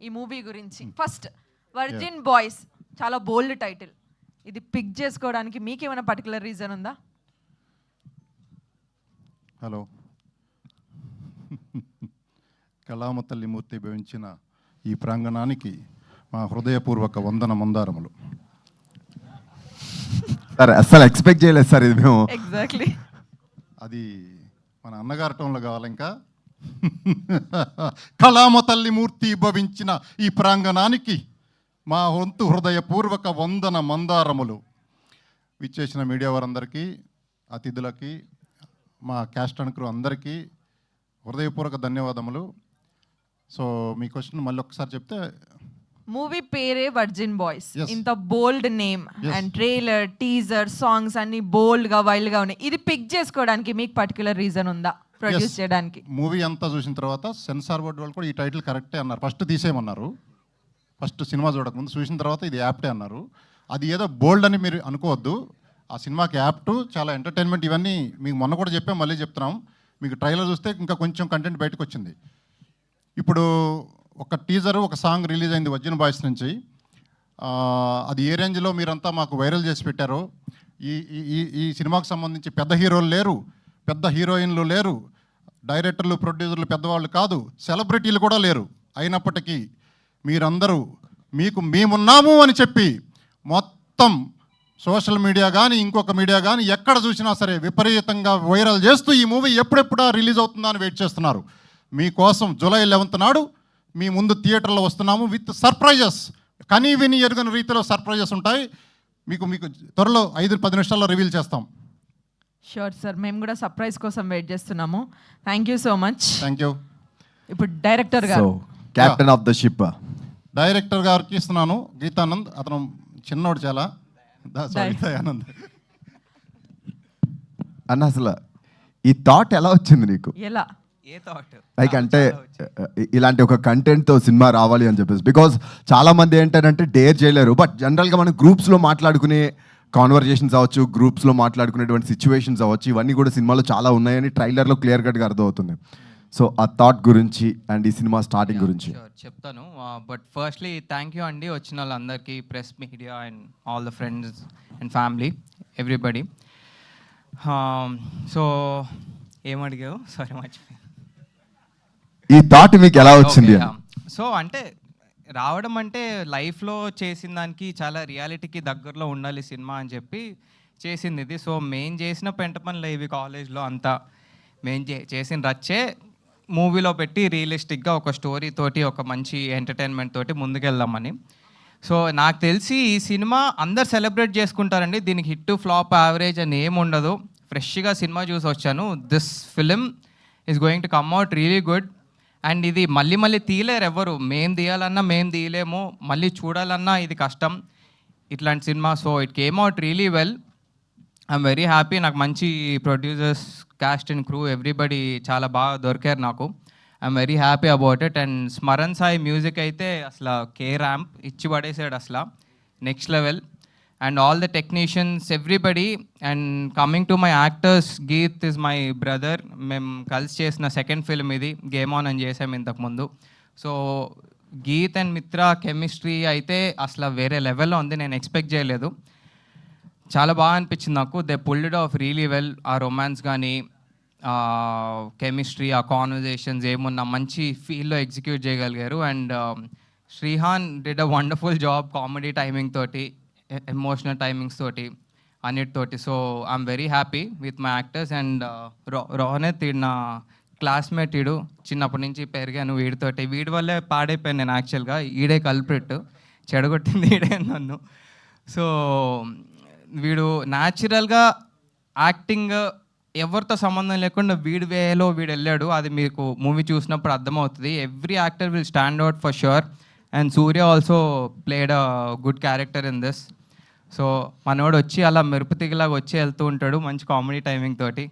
ఈ మూవీ గురించి. First virgin boys చాలా బోల్డ్ టైటిల్, ఇది పిక్ చేసుకోవడానికి మీకు ఏమైనా పర్టికులర్ రీజన్ ఉందా? హలో, కళామ తల్లి మూర్తి భవించిన ఈ ప్రాంగణానికి మా హృదయపూర్వక వందన మందారములు. సార్ అస్సలు ఎక్స్పెక్ట్ చేయలేదు సార్ ఇది మేము. ఎగ్జాక్ట్లీ అది మన అన్నగారి టోన్లో కావాలి. ఇంకా కళామ తల్లి మూర్తి భవించిన ఈ ప్రాంగణానికి మా వంతు హృదయపూర్వక వందన మందారములు. విచ్చేసిన మీడియా వారందరికీ, అతిథులకి, మా క్యాస్ట్ అండ్ క్రూ అందరికీ హృదయపూర్వక ధన్యవాదములు. సో మీ క్వశ్చన్ మళ్ళీ ఒకసారి చెప్తే. మూవీ పేరే వర్జిన్ బాయ్స్, ఇంత bold name and trailer, teaser, songs అన్ని బోల్డ్ గా, వైల్డ్ గా ఉన్నాయి. ఇది పిక్ చేసుకోవడానికి మీకు పర్టికులర్ రీజన్ ఉందా ప్రొడ్యూస్ చేయడానికి? మూవీ అంతా చూసిన తర్వాత సెన్సార్ బోర్డు వాళ్ళు కూడా ఈ టైటిల్ కరెక్టే అన్నారు. ఫస్ట్ తీసేయమన్నారు, ఫస్ట్ సినిమా చూడకముందు. చూసిన తర్వాత ఇది యాప్టే అన్నారు. అది ఏదో బోల్డ్ అని మీరు అనుకోవద్దు. ఆ సినిమాకి యాప్టు చాలా ఎంటర్టైన్మెంట్. ఇవన్నీ మీకు మొన్న కూడా చెప్పాం, మళ్ళీ చెప్తున్నాం. మీకు ట్రైలర్ చూస్తే ఇంకా కొంచెం కంటెంట్ బయటకు వచ్చింది. ఇప్పుడు ఒక టీజర్, ఒక సాంగ్ రిలీజ్ అయింది వర్జిన్ బాయ్స్ నుంచి. అది ఏ రేంజ్లో మీరంతా మాకు వైరల్ చేసి పెట్టారో. ఈ సినిమాకు సంబంధించి పెద్ద హీరోలు లేరు, పెద్ద హీరోయిన్లు లేరు, డైరెక్టర్లు, ప్రొడ్యూసర్లు పెద్దవాళ్ళు కాదు, సెలబ్రిటీలు కూడా లేరు. అయినప్పటికీ మీరందరూ మీకు మేమున్నాము అని చెప్పి మొత్తం సోషల్ మీడియా కానీ, ఇంకొక మీడియా కానీ ఎక్కడ చూసినా సరే విపరీతంగా వైరల్ చేస్తూ ఈ మూవీ ఎప్పుడెప్పుడా రిలీజ్ అవుతుందా అని వెయిట్ చేస్తున్నారు. మీకోసం జూలై 11th నాడు మీ ముందు థియేటర్లో వస్తున్నాము విత్ సర్ప్రైజెస్. కనీ విని ఎరుగని రీతిలో సర్ప్రైజెస్ ఉంటాయి. మీకు త్వరలో 5-10 నిమిషాల్లో రివీల్ చేస్తాం. షూర్ సార్, మేము కూడా సర్ప్రైజ్ కోసం వెయిట్ చేస్తున్నాము. Thank you so much. Thank you. ఇప్పుడు డైరెక్టర్ గారు, captain of the ship director గారికి ఇస్తున్నాను, గీతానంద్. అతను చిన్నోడు చాలా. ఆనంద్ అన్న, అసలు ఈ థాట్ ఎలా వచ్చింది నీకు? ఎలా లైక్ అంటే ఇలాంటి ఒక కంటెంట్తో సినిమా రావాలి అని చెప్పేసి. బికాజ్ చాలా మంది ఏంటంటే డేర్ చేయలేరు. బట్ జనరల్గా మనం గ్రూప్స్లో మాట్లాడుకునే కాన్వర్జేషన్స్ అవ్వచ్చు, గ్రూప్స్లో మాట్లాడుకునేటువంటి సిచ్యువేషన్స్ అవ్వచ్చు, ఇవన్నీ కూడా సినిమాలో చాలా ఉన్నాయని ట్రైలర్లో క్లియర్ కట్గా అర్థమవుతుంది. సో ఆ థాట్ గురించి అండ్ ఈ సినిమా స్టార్టింగ్ గురించి చెప్తాను. బట్ ఫస్ట్లీ థ్యాంక్ యూ అండి వచ్చిన వాళ్ళందరికీ, press, media and all the friends and family, everybody. So ఏమడిగావు? సారీ మర్చిపోయాను. ఈ థాట్ మీకు ఎలా వచ్చింది? సో అంటే రావడం అంటే లైఫ్లో చేసిన దానికి చాలా రియాలిటీకి దగ్గరలో ఉండాలి సినిమా అని చెప్పి చేసింది ఇది. సో మేము చేసిన పెంట పనులు ఇవి కాలేజ్లో అంతా మేము చేసిన రచ్చే మూవీలో పెట్టి రియలిస్టిక్గా ఒక స్టోరీ తోటి, ఒక మంచి ఎంటర్టైన్మెంట్ తోటి ముందుకెళ్దామని. సో నాకు తెలిసి ఈ సినిమా అందరు సెలబ్రేట్ చేసుకుంటారండి. దీనికి హిట్, ఫ్లాప్, యావరేజ్ అని ఏమి ఉండదు. ఫ్రెష్గా సినిమా చూసి వచ్చాను. This film is going to come out really good. And ఇది మళ్ళీ తీయలేరు ఎవరు. మేము తీయాలన్నా మేము తీయలేము, మళ్ళీ చూడాలన్నా ఇది కష్టం ఇట్లాంటి సినిమా. So it came out really well. I'm very happy. నాకు మంచి producers, cast and crew, everybody చాలా బాగా దొరికారు నాకు. I'm very happy about it. And Smaran Sai music అయితే అసలు కే ర్యాంప్ ఇచ్చి పడేసాడు, అసలు next level. And all the technicians, everybody. And coming to my actors, Geet is my brother. మేము కలిసి చేసిన సెకండ్ ఫిల్మ్ ఇది, గేమ్ ఆన్ అని చేసాము ఇంతకుముందు. సో గీత్ అండ్ మిత్ర కెమిస్ట్రీ అయితే అసలు వేరే లెవెల్లో ఉంది. నేను ఎక్స్పెక్ట్ చేయలేదు. చాలా బాగా అనిపించింది నాకు. They pulled it off really well. ఆ రొమాన్స్ కానీ, కెమిస్ట్రీ, ఆ కాన్వర్జేషన్స్ ఏమున్నా మంచి ఫీల్లో ఎగ్జిక్యూట్ చేయగలిగారు. And Shrihan did a wonderful job comedy timing తోటి, ఎమోషనల్ టైమింగ్స్ తోటి, అన్నిటితోటి. So I'm very happy with my actors. And Rohaneth, ఈడు నా క్లాస్మేట్, ఈడు చిన్నప్పటి నుంచి పెరిగాను వీడితోటి. వీడి వల్లే పాడైపోయాను నేను యాక్చువల్గా. ఈడే కల్ప్రిట్, చెడగొట్టింది ఈడే నన్ను. సో వీడు న్యాచురల్గా యాక్టింగ్ ఎవరితో సంబంధం లేకుండా వీడి వేలో వీడు వెళ్ళాడు. అది మీకు మూవీ చూసినప్పుడు అర్థమవుతుంది. Every actor will stand out for sure. And Surya also played a good character in this. So మనోడు వచ్చి అలా మెరుపు తిగిలాగా వచ్చి వెళ్తూ ఉంటాడు మంచి కామెడీ టైమింగ్ తోటి.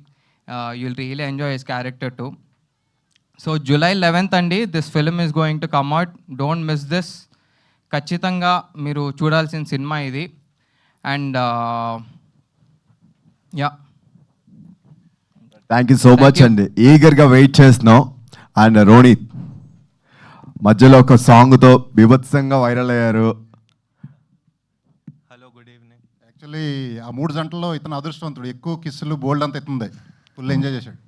You'll really enjoy his character to. So July 11th అండి this film is going to come out. Don't miss this. ఖచ్చితంగా మీరు చూడాల్సిన సినిమా ఇది. And yeah, thank you so much అండి. ఈగర్గా వెయిట్ చేస్తున్నాం. అండ్ రోనిత్, మధ్యలో ఒక సాంగ్తో బీభత్సంగా వైరల్ అయ్యారు. Hello, good evening. యాక్చువల్లీ ఆ 3 జంటల్లో ఇతను అదృష్టవంతుడు, ఎక్కువ కిస్సులు బోల్డ్ అంత ఎత్తుంది, ఫుల్ ఎంజాయ్ చేశాడు.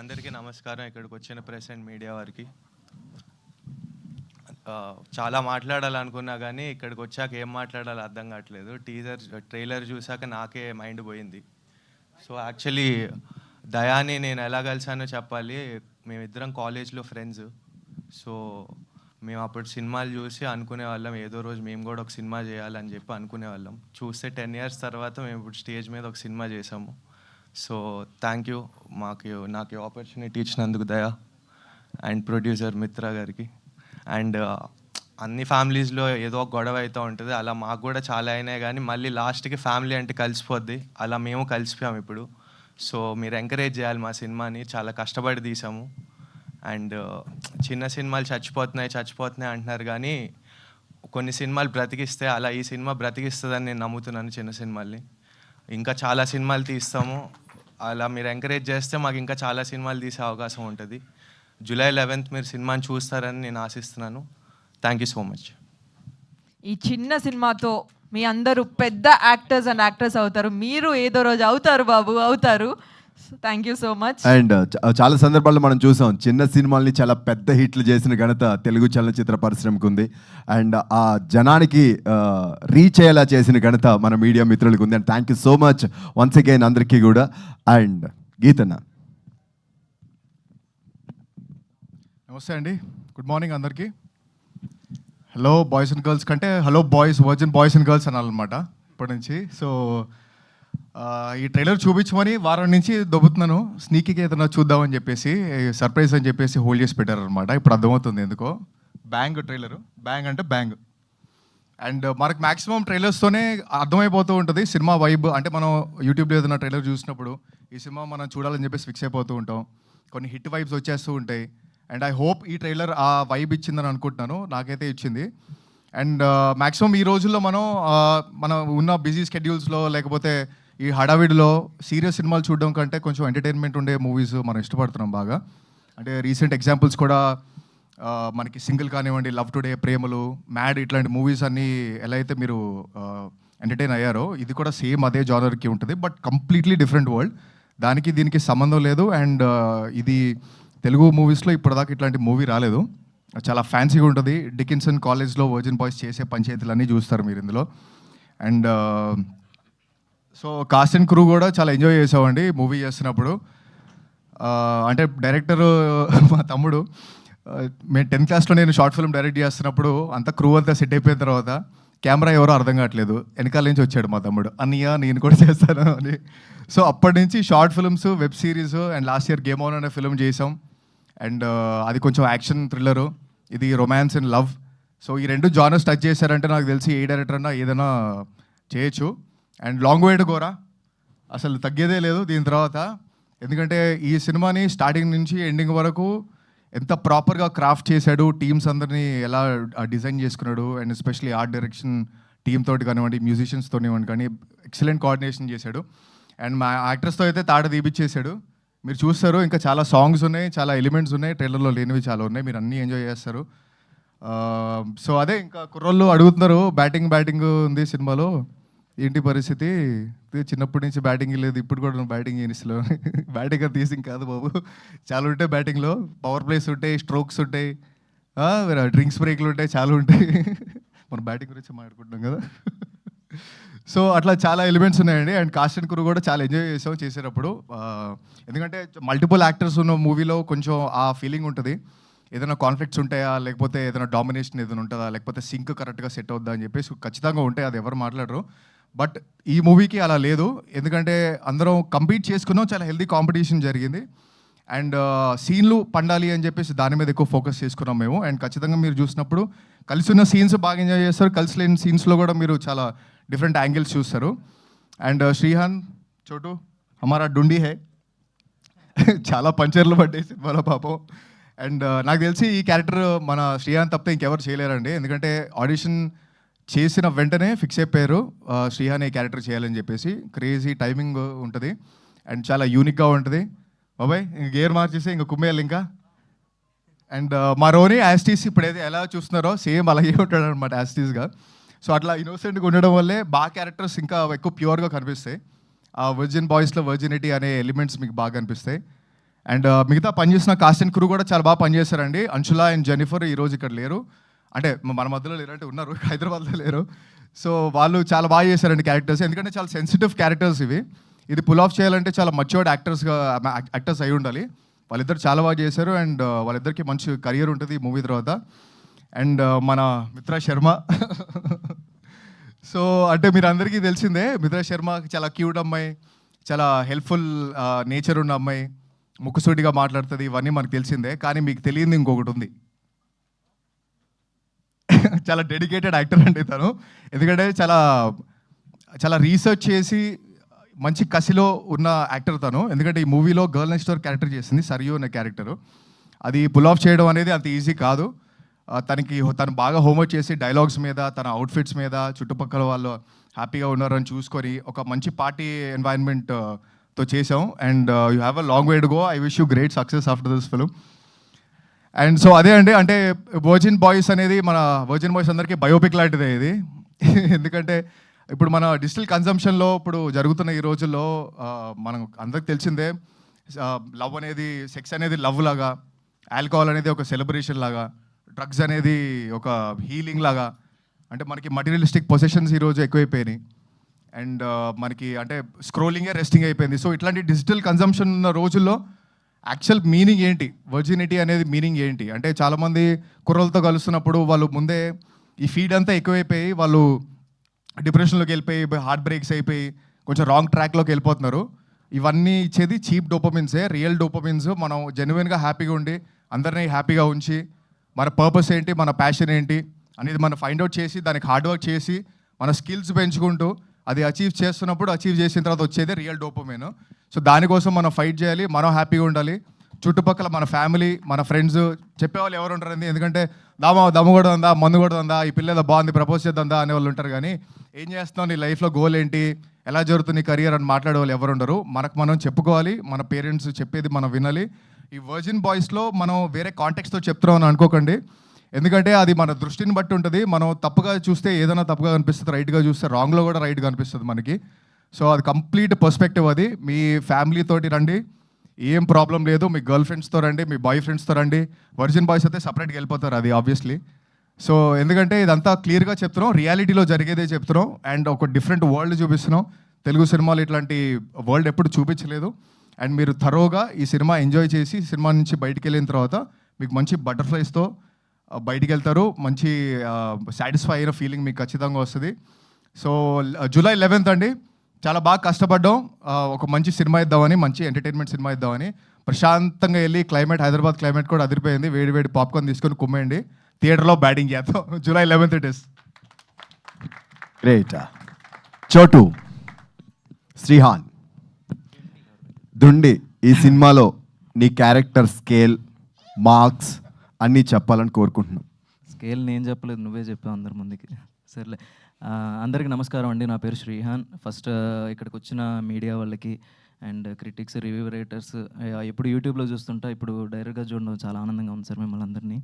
అందరికీ నమస్కారం, ఇక్కడికి వచ్చిన ప్రెస్ అండ్ మీడియా వారికి. చాలా మాట్లాడాలనుకున్నా కానీ ఇక్కడికి వచ్చాక ఏం మాట్లాడాలో అర్థం కావట్లేదు. ట్రైలర్ చూసాక నాకే మైండ్ పోయింది. సో యాక్చువల్లీ దయాని నేను ఎలా కలిసానో చెప్పాలి. మేమిద్దరం కాలేజ్లో ఫ్రెండ్స్. సో మేము అప్పుడు సినిమాలు చూసి అనుకునే వాళ్ళం ఏదో రోజు మేము కూడా ఒక సినిమా చేయాలని చెప్పి అనుకునే వాళ్ళం. చూస్తే 10 years తర్వాత మేము ఇప్పుడు స్టేజ్ మీద ఒక సినిమా చేసాము. సో థ్యాంక్ యూ నాకు ఈ ఆపర్చునిటీ ఇచ్చినందుకు దయా అండ్ ప్రొడ్యూసర్ మిత్రా గారికి. అండ్ అన్ని ఫ్యామిలీస్లో ఏదో ఒక గొడవ అవుతూ ఉంటుంది, అలా మాకు కూడా చాలా అయినాయి, కానీ మళ్ళీ లాస్ట్కి ఫ్యామిలీ అంటే కలిసిపోద్ది. అలా మేము కలిసిపోయాము ఇప్పుడు. సో మీరు ఎంకరేజ్ చేయాలి మా సినిమాని, చాలా కష్టపడి తీసాము. అండ్ చిన్న సినిమాలు చచ్చిపోతున్నాయి అంటున్నారు, కానీ కొన్ని సినిమాలు బ్రతికిస్తే అలా ఈ సినిమా బ్రతికిస్తుందని నేను నమ్ముతున్నాను. చిన్న సినిమాల్ని ఇంకా చాలా సినిమాలు తీస్తాము. అలా మీరు ఎంకరేజ్ చేస్తే మాకు ఇంకా చాలా సినిమాలు తీసే అవకాశం ఉంటుంది. July 11th మీరు సినిమాని చూస్తారని నేను ఆశిస్తున్నాను. Thank you so much. ఈ చిన్న సినిమాతో మీ అందరూ పెద్ద యాక్టర్స్ అవుతారు. మీరు ఏదో రోజు అవుతారు బాబు, అవుతారు. Thank you so much. And చాలా సందర్భాల్లో మనం చూసాం, చిన్న సినిమాల్ని చాలా పెద్ద హిట్లు చేసిన ఘనత తెలుగు చలనచిత్ర పరిశ్రమకు ఉంది. అండ్ ఆ జనానికి రీచ్ అయ్యేలా చేసిన ఘనత మన మీడియా మిత్రులకు ఉంది. And thank you so much once again అందరికీ కూడా. అండ్ గీతన్న. నమస్తే అండి, గుడ్ మార్నింగ్ అందరికీ. హలో బాయ్స్ అండ్ గర్ల్స్ కంటే hello boys, virgin boys and girls అనాలన్నమాట ఇప్పటి నుంచి. సో ఈ ట్రైలర్ చూపించమని వారం నుంచి దొబ్బుతున్నాను, స్నీకీకి ఏదైనా చూద్దామని చెప్పేసి, సర్ప్రైజ్ అని చెప్పేసి హోల్డ్ చేసి పెట్టారనమాట. ఇప్పుడు అర్థమవుతుంది ఎందుకో. బ్యాంగ్ ట్రైలరు, బ్యాంగ్ అంటే బ్యాంగ్. అండ్ మనకు మ్యాక్సిమం ట్రైలర్స్తోనే అర్థమైపోతూ ఉంటుంది సినిమా వైబ్. అంటే మనం యూట్యూబ్లో ఏదైనా ట్రైలర్ చూసినప్పుడు ఈ సినిమా మనం చూడాలని చెప్పేసి ఫిక్స్ అయిపోతూ ఉంటాం, కొన్ని హిట్ వైబ్స్ వచ్చేస్తూ ఉంటాయి. అండ్ ఐ హోప్ ఈ ట్రైలర్ ఆ వైబ్ ఇచ్చిందని అనుకుంటున్నాను, నాకైతే ఇచ్చింది. అండ్ మ్యాక్సిమం ఈ రోజుల్లో మనం ఉన్న బిజీ స్కెడ్యూల్స్లో లేకపోతే ఈ హడావిడిలో సీరియస్ సినిమాలు చూడడం కంటే కొంచెం ఎంటర్టైన్మెంట్ ఉండే మూవీస్ మనం ఇష్టపడుతున్నాం బాగా. అంటే రీసెంట్ ఎగ్జాంపుల్స్ కూడా మనకి సింగిల్ కానివ్వండి, లవ్ టుడే, ప్రేమలు, మ్యాడ్, ఇట్లాంటి మూవీస్ అన్నీ ఎలా అయితే మీరు ఎంటర్టైన్ అయ్యారో ఇది కూడా సేమ్ అదే జానర్కి ఉంటుంది, బట్ కంప్లీట్లీ డిఫరెంట్ వరల్డ్. దానికి దీనికి సంబంధం లేదు. అండ్ ఇది తెలుగు మూవీస్లో ఇప్పటిదాకా ఇట్లాంటి మూవీ రాలేదు, చాలా ఫ్యాన్సీగా ఉంటుంది. డికిన్సన్ కాలేజ్లో వర్జిన్ బాయ్స్ చేసే పంచాయతీలన్నీ చూస్తారు మీరు ఇందులో. And so cost and crew కూడా చాలా ఎంజాయ్ చేసామండి మూవీ చేస్తున్నప్పుడు. అంటే డైరెక్టర్ మా తమ్ముడు, మేము 10th క్లాస్లో నేను షార్ట్ ఫిల్మ్ డైరెక్ట్ చేస్తున్నప్పుడు అంతా క్రూ అంతా సెట్ అయిపోయిన తర్వాత కెమెరా ఎవరో అర్థం కావట్లేదు, వెనకాల నుంచి వచ్చాడు మా తమ్ముడు, అన్నయ్య నేను కూడా చేస్తాను అని. సో అప్పటి నుంచి short films, web series, and last year game on అనే ఫిల్మ్ చేసాం. అండ్ అది కొంచెం యాక్షన్ థ్రిల్లరు, ఇది రొమాన్స్ అండ్ లవ్. సో ఈ రెండు జానర్స్ టచ్ చేశారంటే నాకు తెలిసి ఏ డైరెక్టర్ అన్నా ఏదైనా చేయొచ్చు. And long way to Gora, అసలు తగ్గేదే లేదు దీని తర్వాత. ఎందుకంటే ఈ సినిమాని స్టార్టింగ్ నుంచి ఎండింగ్ వరకు ఎంత ప్రాపర్గా క్రాఫ్ట్ చేశాడు, టీమ్స్ అందరినీ ఎలా డిజైన్ చేసుకున్నాడు, and especially art direction team తోటి కానివ్వండి, మ్యూజిషియన్స్ తోనివ్వండి కానీ ఎక్సలెంట్ కోఆర్డినేషన్ చేశాడు. అండ్ మా యాక్టర్స్తో అయితే తాట తీపిచ్చేశాడు. మీరు చూస్తారు, ఇంకా చాలా సాంగ్స్ ఉన్నాయి, చాలా ఎలిమెంట్స్ ఉన్నాయి, ట్రైలర్లో లేనివి చాలా ఉన్నాయి, మీరు అన్నీ ఎంజాయ్ చేస్తారు. సో అదే, ఇంకా కుర్రోళ్ళు అడుగుతున్నారు బ్యాటింగ్ ఉంది సినిమాలో, ఏంటి పరిస్థితి, చిన్నప్పటి నుంచి బ్యాటింగ్ లేదు, ఇప్పుడు కూడా బ్యాటింగ్ ఇన్నిస్లో బ్యాటింగ్ తీసింగ్ కాదు బాబు, చాలా ఉంటాయి బ్యాటింగ్లో. పవర్ ప్లేస్ ఉంటాయి, స్ట్రోక్స్ ఉంటాయి, డ్రింక్స్ బ్రేక్లు ఉంటాయి, చాలా ఉంటాయి. మనం బ్యాటింగ్ గురించి మాట్లాడుకుంటున్నాం కదా. సో అట్లా చాలా ఎలిమెంట్స్ ఉన్నాయండి. అండ్ కాస్ట్ అండ్ క్రూ కూడా చాలా ఎంజాయ్ చేసేటప్పుడు, ఎందుకంటే మల్టిపుల్ యాక్టర్స్ ఉన్న మూవీలో కొంచెం ఆ ఫీలింగ్ ఉంటుంది. ఏదైనా కాన్ఫ్లిక్ట్స్ ఉంటాయా, లేకపోతే ఏదైనా డామినేషన్ ఏదైనా ఉంటుందా, లేకపోతే సింక్ కరెక్ట్గా సెట్ అవుద్దా అని చెప్పేసి ఖచ్చితంగా ఉంటాయి, అది ఎవరు మాట్లాడరు. బట్ ఈ మూవీకి అలా లేదు, ఎందుకంటే అందరం కంపీట్ చేసుకున్నాం, చాలా హెల్దీ కాంపిటీషన్ జరిగింది. అండ్ సీన్లు పండాలి అని చెప్పేసి దాని మీద ఎక్కువ ఫోకస్ చేసుకున్నాం మేము. అండ్ ఖచ్చితంగా మీరు చూసినప్పుడు కలిసి ఉన్న సీన్స్ బాగా ఎంజాయ్ చేస్తారు, కలిసి లేని సీన్స్లో కూడా మీరు చాలా డిఫరెంట్ యాంగిల్స్ చూస్తారు. అండ్ శ్రీహాన్ చోటు హమారా డుండి హే, చాలా పంచర్లు పడ్డాయి సినిమాలో పాపం. అండ్ నాకు తెలిసి ఈ క్యారెక్టర్ మన శ్రీహాన్ తప్పితే ఇంకెవరు చేయలేరండి, ఎందుకంటే ఆడిషన్ చేసిన వెంటనే ఫిక్స్ అయిపోయారు శ్రీహాన్ ఈ క్యారెక్టర్ చేయాలని చెప్పేసి. క్రేజీ టైమింగ్ ఉంటుంది అండ్ చాలా యూనిక్గా ఉంటుంది. బాబాయ్ ఇంక గేర్ మార్చేసి ఇంకా కుమ్మేయాలి, ఇంకా అండ్ మా రోని యాస్టీస్ ఇప్పుడు ఏది ఎలా చూస్తున్నారో సేమ్ అలాగే ఉంటాడు అనమాట యాస్టీస్గా. సో అట్లా ఇన్నోసెంట్గా ఉండడం వల్లే బాగా క్యారెక్టర్స్ ఇంకా ఎక్కువ ప్యూర్గా కనిపిస్తాయి. ఆ వర్జిన్ బాయ్స్లో వర్జినిటీ అనే ఎలిమెంట్స్ మీకు బాగా కనిపిస్తాయి. అండ్ మిగతా పనిచేసిన కాస్ట్ అండ్ క్రూ కూడా చాలా బాగా పనిచేశారండి. అంశులా అండ్ జెనిఫర్ ఈరోజు ఇక్కడ లేరు, అంటే మన మధ్యలో లేరంటే ఉన్నారు, హైదరాబాద్లో లేరు. సో వాళ్ళు చాలా బాగా చేశారండి క్యారెక్టర్స్, ఎందుకంటే చాలా సెన్సిటివ్ క్యారెక్టర్స్ ఇవి. ఇది పుల్ ఆఫ్ చేయాలంటే చాలా మచ్యూర్డ్ యాక్టర్స్ అయి ఉండాలి. వాళ్ళిద్దరు చాలా బాగా చేశారు అండ్ వాళ్ళిద్దరికి మంచి కెరియర్ ఉంటుంది ఈ మూవీ తర్వాత. అండ్ మన మిత్రా శర్మ సో అంటే మీరు అందరికీ తెలిసిందే, మిత్రా శర్మ చాలా క్యూట్ అమ్మాయి, చాలా హెల్ప్ఫుల్ నేచర్ ఉన్న అమ్మాయి, ముక్కుసూటిగా మాట్లాడుతుంది, ఇవన్నీ మనకు తెలిసిందే. కానీ మీకు తెలియదు ఇంకొకటి ఉంది, చాలా డెడికేటెడ్ యాక్టర్ అండి తను. ఎందుకంటే చాలా చాలా రీసెర్చ్ చేసి మంచి కసిలో ఉన్న యాక్టర్ తను. ఎందుకంటే ఈ మూవీలో గర్ల్ నెక్స్ట్ డోర్ క్యారెక్టర్ చేసింది సరియు అనే క్యారెక్టరు. అది పుల్ ఆఫ్ చేయడం అనేది అంత ఈజీ కాదు. తను బాగా హోంవర్క్ చేసి డైలాగ్స్ మీద, తన అవుట్ఫిట్స్ మీద, చుట్టుపక్కల వాళ్ళు హ్యాపీగా ఉన్నారని చూసుకొని ఒక మంచి పార్టీ ఎన్వైరన్మెంట్తో చేసాం. And you have a long way to go. I wish you great success after this film. And so అదే అండి, అంటే వర్జిన్ బాయ్స్ అనేది మన వర్జిన్ బాయ్స్ అందరికీ బయోపిక్ లాంటిదే ఇది. ఎందుకంటే ఇప్పుడు మన డిజిటల్ కన్జంప్షన్లో ఇప్పుడు జరుగుతున్న ఈ రోజుల్లో మనం అందరికి తెలిసిందే, లవ్ అనేది, సెక్స్ అనేది లవ్ లాగా, ఆల్కహాల్ అనేది ఒక సెలబ్రేషన్ లాగా, డ్రగ్స్ అనేది ఒక హీలింగ్ లాగా, అంటే మనకి మటీరియలిస్టిక్ పొసెషన్స్ ఈరోజు ఎక్కువైపోయినాయి. అండ్ మనకి అంటే స్క్రోలింగే రెస్టింగ్ అయిపోయింది. సో ఇట్లాంటి డిజిటల్ కన్జంప్షన్ ఉన్న రోజుల్లో యాక్చువల్ మీనింగ్ ఏంటి, వర్జినిటీ అనేది మీనింగ్ ఏంటి అంటే, చాలామంది కుర్రలతో కలుస్తున్నప్పుడు వాళ్ళు ముందే ఈ ఫీడ్ అంతా ఎక్కువైపోయి వాళ్ళు డిప్రెషన్లోకి వెళ్ళిపోయి, హార్ట్ బ్రేక్స్ అయిపోయి కొంచెం రాంగ్ ట్రాక్లోకి వెళ్ళిపోతున్నారు. ఇవన్నీ ఇచ్చేది చీప్ డోపమిన్సే. రియల్ డోపమిన్స్ మనం జెన్యున్గా హ్యాపీగా ఉండి అందరినీ హ్యాపీగా ఉంచి మన పర్పస్ ఏంటి, మన ప్యాషన్ ఏంటి అనేది మనం ఫైండ్ అవుట్ చేసి దానికి హార్డ్ వర్క్ చేసి మన స్కిల్స్ పెంచుకుంటూ అది అచీవ్ చేస్తున్నప్పుడు, అచీవ్ చేసిన తర్వాత వచ్చేది రియల్ డోపమైన్. సో దానికోసం మనం ఫైట్ చేయాలి, మనం హ్యాపీగా ఉండాలి. చుట్టుపక్కల మన ఫ్యామిలీ, మన ఫ్రెండ్స్ చెప్పేవాళ్ళు ఎవరు ఉంటారండి, ఎందుకంటే దమ్ము కూడా ఉందా, మందు కూడా ఉందా, ఈ పిల్ల బాగుంది ప్రపోజ్ చేద్దా అనేవాళ్ళు ఉంటారు. కానీ ఏం చేస్తున్నావు, నీ లైఫ్లో గోల్ ఏంటి, ఎలా జరుగుతుంది కెరియర్ అని మాట్లాడే వాళ్ళు ఎవరు ఉండరు. మనకు మనం చెప్పుకోవాలి, మన పేరెంట్స్ చెప్పేది మనం వినాలి. ఈ వర్జిన్ బాయ్స్లో మనం వేరే కాంటెక్స్తో చెప్తున్నామని అనుకోకండి, ఎందుకంటే అది మన దృష్టిని బట్టి ఉంటుంది. మనం తప్పుగా చూస్తే ఏదైనా తప్పుగా కనిపిస్తుంది, రైట్గా చూస్తే రాంగ్లో కూడా రైట్గా అనిపిస్తుంది మనకి. సో అది కంప్లీట్ పర్స్పెక్టివ్. అది మీ ఫ్యామిలీతోటి రండి, ఏం ప్రాబ్లం లేదు. మీ గర్ల్ ఫ్రెండ్స్తో రండి, మీ బాయ్ ఫ్రెండ్స్తో రండి. వర్జిన్ బాయ్స్ అయితే సపరేట్గా వెళ్ళిపోతారు, అది ఆబ్వియస్లీ. సో ఎందుకంటే ఇదంతా క్లియర్గా చెప్తున్నాం, రియాలిటీలో జరిగేదే చెప్తున్నాం అండ్ ఒక డిఫరెంట్ వరల్డ్ చూపిస్తున్నాం. తెలుగు సినిమాలు ఇట్లాంటి వరల్డ్ ఎప్పుడు చూపించలేదు. అండ్ మీరు థరోగా ఈ సినిమా ఎంజాయ్ చేసి సినిమా నుంచి బయటికి వెళ్ళిన తర్వాత మీకు మంచి బటర్ఫ్లైస్తో బయటికి వెళ్తారు, మంచి సాటిస్ఫై అయిన ఫీలింగ్ మీకు ఖచ్చితంగా వస్తుంది. సో జూలై 11th అండి, చాలా బాగా కష్టపడ్డాం ఒక మంచి సినిమా ఇద్దామని, మంచి ఎంటర్టైన్మెంట్ సినిమా ఇద్దామని. ప్రశాంతంగా వెళ్ళి క్లైమేట్, హైదరాబాద్ క్లైమేట్ కూడా అదిరిపోయింది. వేడి వేడి పాప్కార్న్ తీసుకొని కుమ్మేయండి, థియేటర్లో బ్యాటింగ్ చేద్దాం. July 11th it is. Great. చోటు, శ్రీహాన్, దుండి, ఈ సినిమాలో నీ క్యారెక్టర్ స్కేల్, మార్క్స్ అన్నీ చెప్పాలని కోరుకుంటున్నాం. స్కేల్ నేను చెప్పలేదు, నువ్వే చెప్పావు అందరి ముందుకి. సర్లే, అందరికీ నమస్కారం అండి. నా పేరు శ్రీహాన్. ఫస్ట్ ఇక్కడికి వచ్చిన మీడియా వాళ్ళకి అండ్ క్రిటిక్స్, రివ్యూ రైటర్స్, ఎప్పుడు యూట్యూబ్లో చూస్తుంటా, ఇప్పుడు డైరెక్ట్గా చూడడం చాలా ఆనందంగా ఉంది సార్ మిమ్మల్ని అందరినీ.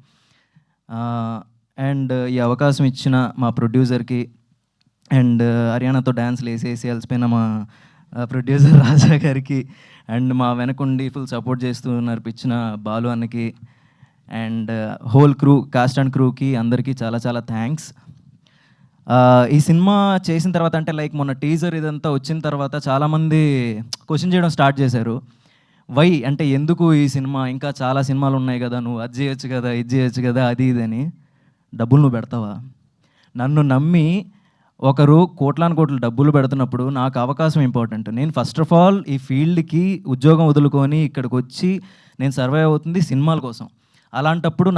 అండ్ ఈ అవకాశం ఇచ్చిన మా ప్రొడ్యూసర్కి అండ్ హర్యానాతో డ్యాన్స్లు వేసేసి అలసిపోయిన మా ప్రొడ్యూసర్ రాజా గారికి అండ్ మా వెనకుండి ఫుల్ సపోర్ట్ చేస్తూ నడిపించిన బాలు అన్నకి and whole crew, cast and క్రూకి అందరికీ చాలా చాలా థ్యాంక్స్. ఈ సినిమా చేసిన తర్వాత అంటే లైక్ మొన్న టీజర్ ఇదంతా వచ్చిన తర్వాత చాలామంది క్వశ్చన్ చేయడం స్టార్ట్ చేశారు. వై అంటే ఎందుకు ఈ సినిమా, ఇంకా చాలా సినిమాలు ఉన్నాయి కదా, నువ్వు అది చేయొచ్చు కదా, ఇది చేయొచ్చు కదా, అది ఇదని. డబ్బులు నువ్వు పెడతావా? నన్ను నమ్మి ఒకరు కోట్లాను కోట్లు డబ్బులు పెడుతున్నప్పుడు నాకు అవకాశం ఇంపార్టెంట్. నేను ఫస్ట్ ఆఫ్ ఆల్ ఈ ఫీల్డ్కి ఉద్యోగం వదులుకొని ఇక్కడికి వచ్చి నేను సర్వైవ్ అవుతుంది సినిమాల కోసం. అలాంటప్పుడు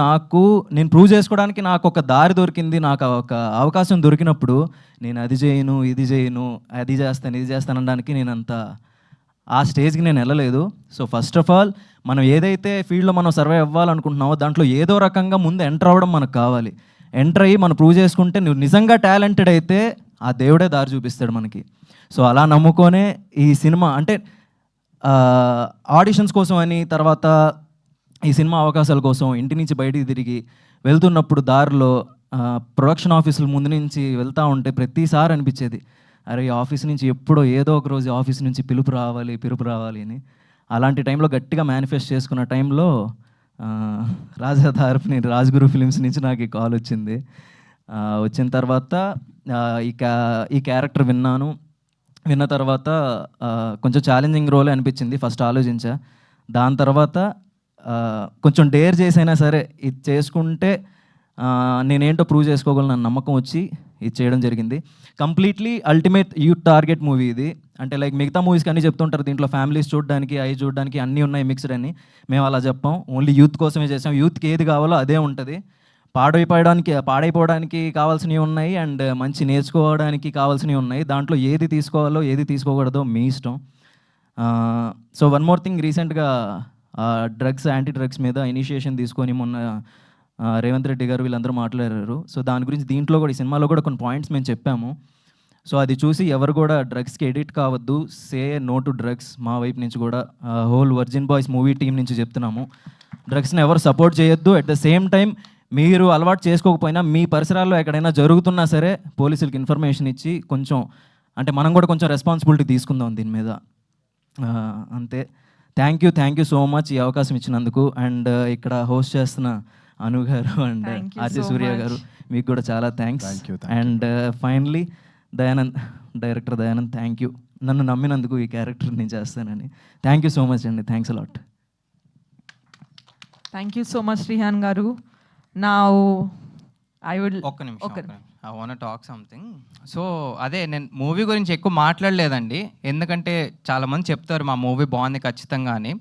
నేను ప్రూవ్ చేసుకోవడానికి నాకు ఒక దారి దొరికింది, నాకు ఒక అవకాశం దొరికినప్పుడు నేను అది చేయను, ఇది చేయను, అది చేస్తాను, ఇది చేస్తాను అనడానికి నేను అంత ఆ స్టేజ్కి నేను వెళ్ళలేదు. సో ఫస్ట్ ఆఫ్ ఆల్ మనం ఏదైతే ఫీల్డ్లో మనం సర్వైవ్ అవ్వాలనుకుంటున్నామో దాంట్లో ఏదో రకంగా ముందు ఎంటర్ అవ్వడం మనకు కావాలి. ఎంటర్ అయ్యి మనం ప్రూవ్ చేసుకుంటే నువ్వు నిజంగా టాలెంటెడ్ అయితే ఆ దేవుడే దారి చూపిస్తాడు మనకి. సో అలా నమ్ముకొనే ఈ సినిమా అంటే ఆడిషన్స్ కోసం అని, తర్వాత ఈ సినిమా అవకాశాల కోసం ఇంటి నుంచి బయటికి తిరిగి వెళ్తున్నప్పుడు దారిలో ప్రొడక్షన్ ఆఫీసుల ముందు నుంచి వెళ్తూ ఉంటే ప్రతిసారి అనిపించేది, అరే ఈ ఆఫీస్ నుంచి ఎప్పుడో ఏదో ఒక రోజు ఆఫీస్ నుంచి పిలుపు రావాలి అని. అలాంటి టైంలో గట్టిగా మేనిఫెస్ట్ చేసుకున్న టైంలో రాజా తరపుని రాజ్గురు ఫిలిమ్స్ నుంచి నాకు ఈ కాల్ వచ్చింది. వచ్చిన తర్వాత ఈ క్యారెక్టర్ విన్న తర్వాత కొంచెం ఛాలెంజింగ్ రోలే అనిపించింది. ఫస్ట్ ఆలోచించా, దాని తర్వాత కొంచెం డేర్ చేసైనా సరే ఇది చేసుకుంటే నేనేంటో ప్రూవ్ చేసుకోగలను నా నమ్మకం వచ్చి ఇది చేయడం జరిగింది. Completely ultimate youth target movie ఇది. అంటే లైక్ మిగతా మూవీస్కి అన్నీ చెప్తుంటారు దీంట్లో ఫ్యామిలీస్ చూడడానికి చూడడానికి అన్నీ ఉన్నాయి మిక్స్డ్ అని. మేము అలా చెప్పాం, ఓన్లీ యూత్ కోసమే చేసాం. యూత్కి ఏది కావాలో అదే ఉంటుంది. పాడైపోవడానికి కావాల్సినవి ఉన్నాయి అండ్ మంచి నేర్చుకోవడానికి కావాల్సినవి ఉన్నాయి. దాంట్లో ఏది తీసుకోవాలో ఏది తీసుకోకూడదో మీ ఇష్టం. సో వన్ మోర్ థింగ్, రీసెంట్గా యాంటీ డ్రగ్స్ మీద ఇనిషియేషన్ తీసుకొని మొన్న రేవంత్ రెడ్డి గారు వీళ్ళందరూ మాట్లాడారు. సో దాని గురించి దీంట్లో కూడా ఈ సినిమాలో కూడా కొన్ని పాయింట్స్ మేము చెప్పాము. సో అది చూసి ఎవరు కూడా డ్రగ్స్కి ఎడిట్ కావద్దు, సే నో టు డ్రగ్స్. మా వైపు నుంచి కూడా whole virgin boys movie team నుంచి చెప్తున్నాము, డ్రగ్స్ని ఎవరు సపోర్ట్ చేయొద్దు. అట్ ద సేమ్ టైం మీరు అలవాటు చేసుకోకపోయినా మీ పరిసరాల్లో ఎక్కడైనా జరుగుతున్నా సరే పోలీసులకి ఇన్ఫర్మేషన్ ఇచ్చి కొంచెం అంటే మనం కూడా కొంచెం రెస్పాన్సిబిలిటీ తీసుకుందాం దీని మీద. అంతే. థ్యాంక్ యూ సో మచ్ ఈ అవకాశం ఇచ్చినందుకు. అండ్ ఇక్కడ హోస్ట్ చేస్తున్న అను గారు అండ్ ఆర్జే సూర్య గారు మీకు కూడా చాలా thanks. And finally director Dayanand, thank you నన్ను నమ్మినందుకు ఈ క్యారెక్టర్ నేను చేస్తానని. థ్యాంక్ యూ సో మచ్ అండి, thanks a lot. Thank you so much Srihan గారు. ఒక్క నిమిషం, I want talk something. So అదే నేను మూవీ గురించి ఎక్కువ మాట్లాడలేదండి, ఎందుకంటే చాలామంది చెప్తారు మా మూవీ బాగుంది ఖచ్చితంగా అని.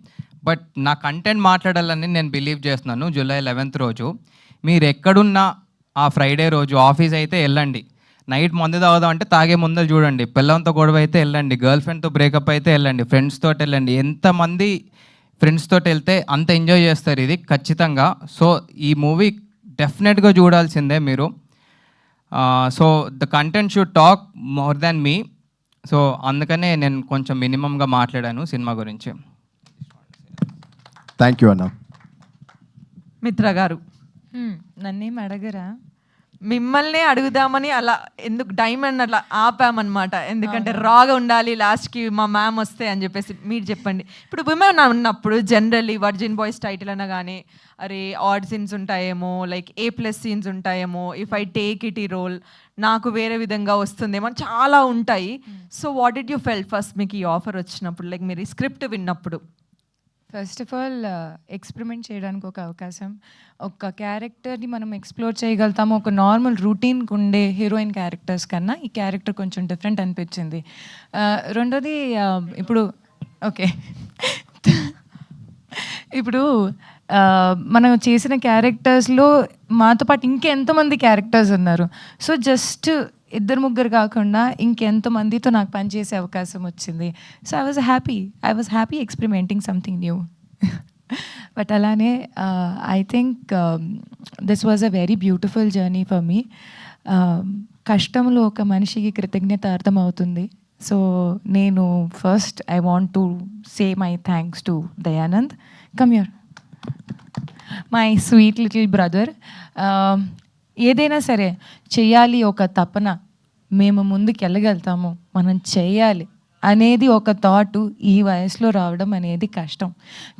బట్ నా కంటెంట్ మాట్లాడాలని నేను బిలీవ్ చేస్తున్నాను. జూలై 11th రోజు మీరు ఎక్కడున్నా ఆ ఫ్రైడే రోజు ఆఫీస్ అయితే వెళ్ళండి, నైట్ మందు తాగుదాం అంటే తాగే ముందర చూడండి, పిల్లలతో గొడవ అయితే వెళ్ళండి, గర్ల్ ఫ్రెండ్తో బ్రేకప్ అయితే వెళ్ళండి, ఫ్రెండ్స్ తోటి వెళ్ళండి. ఎంతమంది ఫ్రెండ్స్ తోటి వెళ్తే అంత ఎంజాయ్ చేస్తారు ఇది ఖచ్చితంగా. సో ఈ మూవీ డెఫినెట్గా చూడాల్సిందే మీరు. So the content should talk more than me. So అందుకనే నేను కొంచెం మినిమంగా మాట్లాడాను సినిమా గురించి. థ్యాంక్ యూ అన్న. మిత్ర గారు, నన్నేం అడగరా? మిమ్మల్ని అడుగుదామని అలా ఎందుకు డైమండ్ అట్లా ఆపామన్నమాట. ఎందుకంటే రాగా ఉండాలి లాస్ట్కి మా మ్యామ్ వస్తే అని చెప్పేసి. మీరు చెప్పండి, ఇప్పుడు విమెన్ ఉన్నప్పుడు జనరల్లీ వర్జిన్ బాయ్స్ టైటిల్ అనగానే అరే ఆడ్ సీన్స్ ఉంటాయేమో, లైక్ A+ సీన్స్ ఉంటాయేమో, ఇఫ్ ఐ టేక్ ఇట్ ఈ రోల్ నాకు వేరే విధంగా వస్తుందేమో, చాలా ఉంటాయి. So what did you felt first మీకు ఈ ఆఫర్ వచ్చినప్పుడు, లైక్ మీరు ఈ స్క్రిప్ట్ విన్నప్పుడు? ఫస్ట్ ఆఫ్ ఆల్ ఎక్స్పెరిమెంట్ చేయడానికి ఒక అవకాశం, ఒక క్యారెక్టర్ని మనం ఎక్స్ప్లోర్ చేయగలుగుతాము. ఒక నార్మల్ రూటీన్కి ఉండే హీరోయిన్ క్యారెక్టర్స్ కన్నా ఈ క్యారెక్టర్ కొంచెం డిఫరెంట్ అనిపించింది. రెండోది ఇప్పుడు ఓకే ఇప్పుడు మనం చేసిన క్యారెక్టర్స్లో మాతో పాటు ఇంకెంతమంది క్యారెక్టర్స్ ఉన్నారు. సో జస్ట్ 2-3 కాకుండా ఇంకెంతమందితో నాకు పనిచేసే అవకాశం వచ్చింది. So I was happy experimenting something new. But అలానే I think this was a very beautiful journey for me. కష్టంలో ఒక మనిషికి కృతజ్ఞత అర్థమవుతుంది. సో నేను first I want to say my thanks to Dayanand. Come here, my sweet little brother. ఏదైనా సరే చెయ్యాలి ఒక తపన, మేము ముందుకు వెళ్ళగలుగుతాము, మనం చేయాలి అనేది ఒక థాట్ ఈ వయసులో రావడం అనేది కష్టం.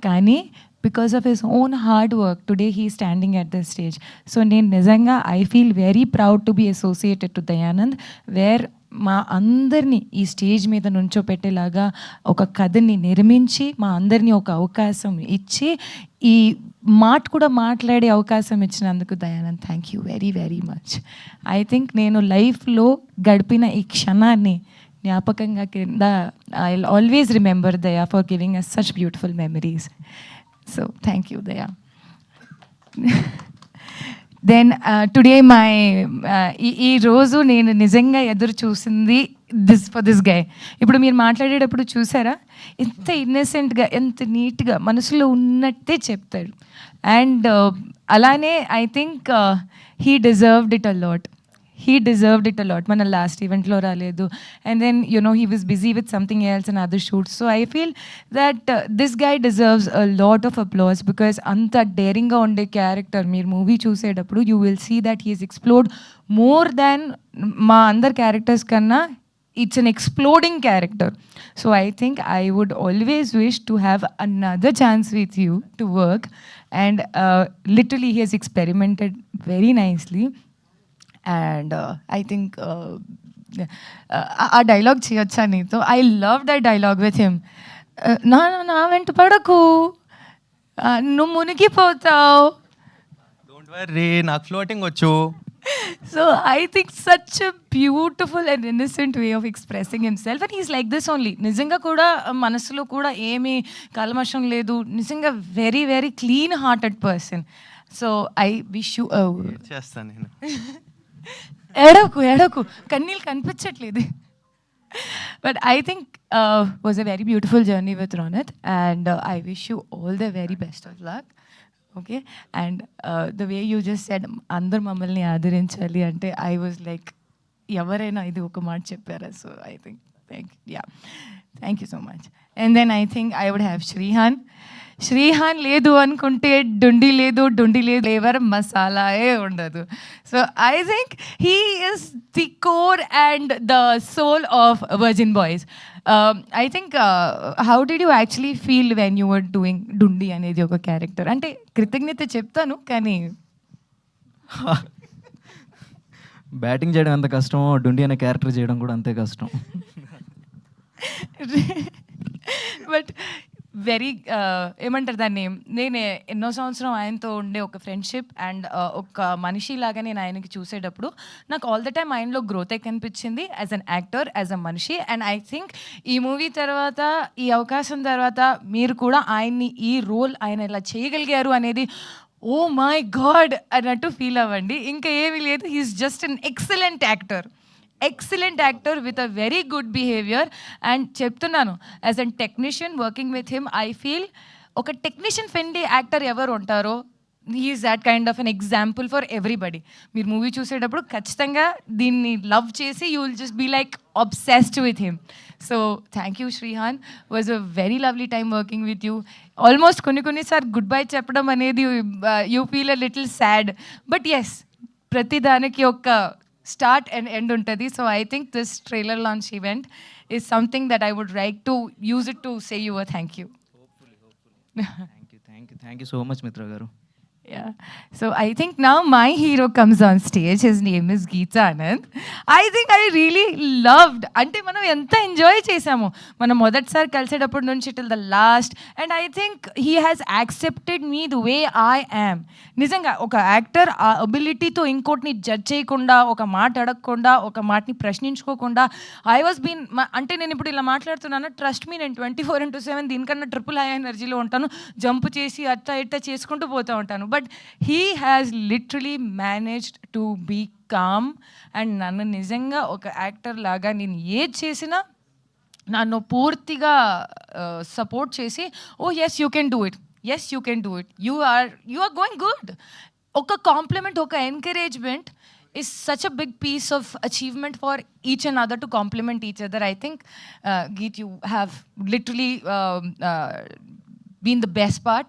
కానీ because of his own hard work today he standing at the stage. So నేను నిజంగా I feel very proud to be associated to Dayanand, where మా అందరినీ ఈ స్టేజ్ మీద నుంచోపెట్టేలాగా ఒక కథని నిర్మించి మా అందరినీ ఒక అవకాశం ఇచ్చి ఈ మాట కూడా మాట్లాడే అవకాశం ఇచ్చినందుకు Dayanand thank you very very much. I think నేను లైఫ్లో గడిపిన ఈ క్షణాన్ని జ్ఞాపకంగా కింద I will always remember Daya for giving us such beautiful memories. So thank you Daya. Then today my ఈ రోజు నేను నిజంగా ఎదురు చూసింది ఫర్ దిస్ గై. ఇప్పుడు మీరు మాట్లాడేటప్పుడు చూసారా ఎంత ఇన్నసెంట్గా, ఎంత నీట్గా మనసులో ఉన్నట్టే చెప్తాడు. అండ్ అలానే I think he deserved it a lot. he deserved it a lot. Mana last event lo raledu, and then you know he was busy with something else and other shoots. So I feel that this guy deserves a lot of applause because anta daring ga unde character meer movie chusedappudu you will see that he has explored more than ma andar characters kanna. It's an exploding character. So I think I would always wish to have another chance with you to work, and literally he has experimented very nicely. And I think ఆ dialogue చేయొచ్చా నీతో? I love that dialogue with him. నా వెంట పడకు, నువ్వు మునిగిపోతావు. Don't worry, నాకు floating వచ్చు. So I think such a beautiful and innocent way of expressing himself, and he's like this only. నిజంగా కూడా మనసులో కూడా ఏమీ కల్మషం లేదు. నిజంగా very very clean hearted person. So I wish you చేస్తాను నేను. ఎడకు కన్నీళ్ళు కనిపించట్లేదు. But I think was a very beautiful journey with Ronit, and I wish you all the very best of luck. Okay, and the way you just said అందరు మమ్మల్ని ఆదరించాలి అంటే I was like ఎవరైనా ఇది ఒక మాట చెప్పారా? So I think thank you so much. And then I think I would have Shrihan లేదు అనుకుంటే డుండి లేదు ఫ్లేవర్ మసాలాయే ఉండదు. So I think he is the core and the soul of virgin boys. I think how did you actually feel when you were doing డుండి అనేది ఒక character? అంటే కృతజ్ఞత చెప్తాను కానీ బ్యాటింగ్ చేయడం ఎంత కష్టమో డుండి అనే క్యారెక్టర్ చేయడం కూడా అంతే కష్టం. బట్ వెరీ ఏమంటారు దాన్ని, నేను ఎన్నో సంవత్సరం ఆయనతో ఉండే ఒక ఫ్రెండ్షిప్ అండ్ ఒక మనిషిలాగా నేను ఆయనకి చూసేటప్పుడు నాకు ఆల్ ద టైమ్ ఆయనలో గ్రోత్ కనిపించింది as an actor, as a మనిషి. అండ్ ఐ థింక్ ఈ మూవీ తర్వాత, ఈ అవకాశం తర్వాత మీరు కూడా ఆయన్ని ఈ రోల్ ఆయన ఇలా చేయగలిగారు అనేది ఓ మై గాడ్ అన్నట్టు ఫీల్ అవ్వండి. ఇంకా ఏమీ లేదు, he's just an excellent actor with a very good behavior. And చెప్తున్నాను, as an technician working with him I feel ఒక టెక్నీషియన్ ఫ్రెండ్లీ యాక్టర్ ఎవరు ఉంటారో he's that kind of an example for everybody. మీరు movie చూసేటప్పుడు ఖచ్చితంగా దీన్ని love చేసి you will just be like obsessed with him. So thank you Shrihan, was a very lovely time working with you. Almost కొన్ని sir good bye చెప్పడం అనేది you feel a little sad, but yes, ప్రతి దానికి ఒక start and end ఉంటుంది. So I think this trailer launch event is something that I would like to use it to say you thank you. Thank you so much Mitra గారు. Yeah. So I think now my hero comes on stage. His name is Geeta Anand. I think I really loved. అంటే మనం ఎంత enjoy చేసాము మనం మొదటిసారి కలిసేటప్పటి నుంచి till the last. And I think he has accepted me the way I am. నిజంగా ఒక actor ఆ అబిలిటీతో ఇంకోటిని జడ్జ్ చేయకుండా, ఒక మాట అడగకుండా, ఒక మాటని ప్రశ్నించుకోకుండా ఐ వాజ్ బీన్ అంటే నేను ఇప్పుడు ఇలా మాట్లాడుతున్నాను, ట్రస్ట్ మీ, నేను 24/7 దీనికన్నా ట్రిపుల్ హై ఎనర్జీలో ఉంటాను, జంప్ చేసి అట్ట ఇట్ట చేసుకుంటూ పోతూ ఉంటాను. But he has literally managed to be calm. And నన్ను నిజంగా ఒక యాక్టర్ లాగా నేను ఏది చేసినా నన్ను పూర్తిగా సపోర్ట్ చేసి oh yes you can do it, yes you can do it, you are going good. ఒక కాంప్లిమెంట్, ఒక encouragement is such a big piece of achievement for each and other to complement each other. I think Geet, you have literally been the best part.